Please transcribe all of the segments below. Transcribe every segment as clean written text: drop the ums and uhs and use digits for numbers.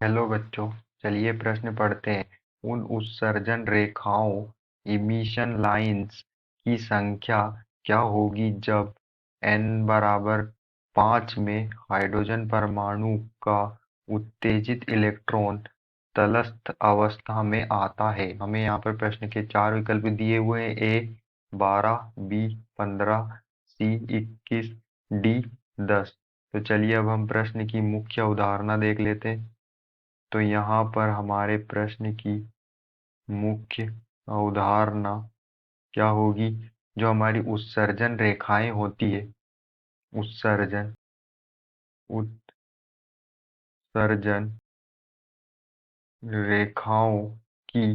Hello बच्चों, चलिए प्रश्न पढ़ते हैं। उन उत्सर्जन रेखाओं इमिशन लाइंस की संख्या क्या होगी जब n बराबर 5 में हाइड्रोजन परमाणु का उत्तेजित इलेक्ट्रॉन तटस्थ अवस्था में आता है। हमें यहाँ पर प्रश्न के चार विकल्प दिए हुए हैं। ए 12, बी 15, सी 21, डी 10। तो चलिए अब हम प्रश्न की मुख्य अवधारणा देख लेते हैं। तो यहाँ पर हमारे प्रश्न की मुख्य अवधारणा क्या होगी? जो हमारी उत्सर्जन रेखाएं होती है, उत्सर्जन उत्सर्जन रेखाओं की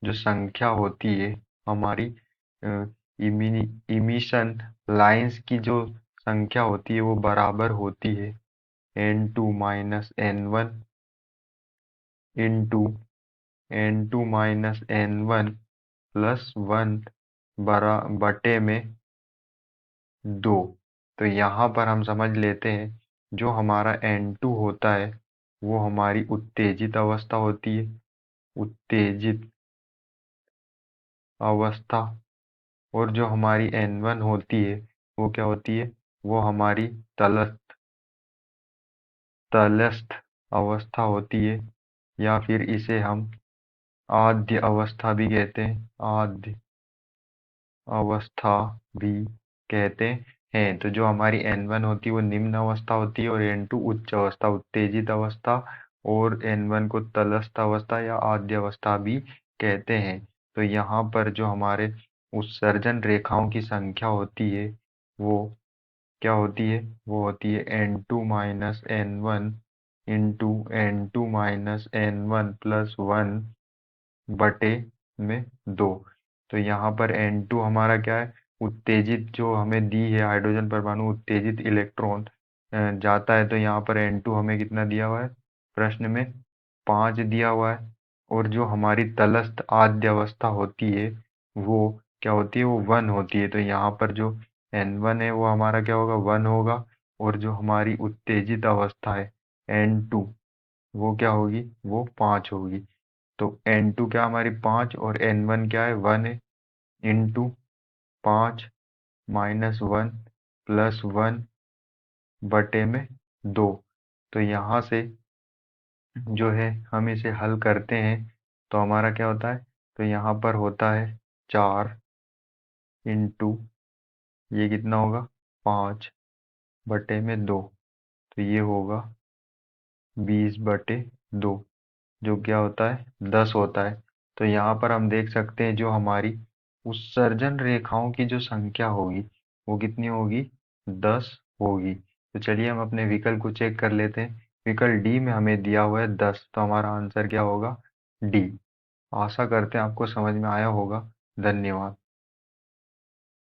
जो संख्या होती है, हमारी इमिशन लाइंस की जो संख्या होती है वो बराबर होती है n2 - n1 into n2 - n1 plus 1 बटे में 2। तो यहाँ पर हम समझ लेते हैं, जो हमारा N2 होता है वो हमारी उत्तेजित अवस्था होती है, उत्तेजित अवस्था। और जो हमारी N1 होती है वो क्या होती है? वो हमारी तलस्थ तलस्थ अवस्था होती है, या फिर इसे हम आद्य अवस्था भी कहते हैं, आद्य अवस्था भी कहते हैं। तो जो हमारी N1 होती है वो निम्न अवस्था होती है और N2 उच्च अवस्था, उत्तेजित अवस्था। और N1 को तलस्थ अवस्था या आद्य अवस्था भी कहते हैं। तो यहाँ पर जो हमारे उत्सर्जन रेखाओं की संख्या होती है वो क्या होती है? वो होती है n2 - n1 into n2 - n1 plus 1 बटे में 2। तो यहाँ पर N2 हमारा क्या है? उत्तेजित जो हमें दी है हाइड्रोजन परमाणु उत्तेजित इलेक्ट्रॉन जाता है। तो यहाँ पर N2 हमें कितना दिया हुआ है प्रश्न में? 5 दिया हुआ है। और जो हमारी तलस्थ आद्य अवस्था होती है वो क्या होती है? वो 1 होती है। तो यहाँ पर जो N1 है वो हमारा क्या होगा? 1 होगा। और जो हमारी उत्तेजित अवस्था है N2 वो क्या होगी? वो 5 होगी। तो N2 क्या हमारी 5 और N1 क्या है? 1 है। इंटू 5 -1 प्लस 1 बटे में 2। तो यहाँ से जो है हम इसे हल करते हैं तो हमारा क्या होता है? तो यहाँ पर होता है 4 इंटू ये कितना होगा? 5 बटे में 2। तो ये होगा 20/2, जो क्या होता है? 10 होता है। तो यहाँ पर हम देख सकते हैं जो हमारी उत्सर्जन रेखाओं की जो संख्या होगी वो कितनी होगी? 10 होगी। तो चलिए हम अपने विकल्प को चेक कर लेते हैं। विकल्प डी में हमें दिया हुआ है 10, तो हमारा आंसर क्या होगा? डी। आशा करते हैं आपको समझ में आया होगा। धन्यवाद।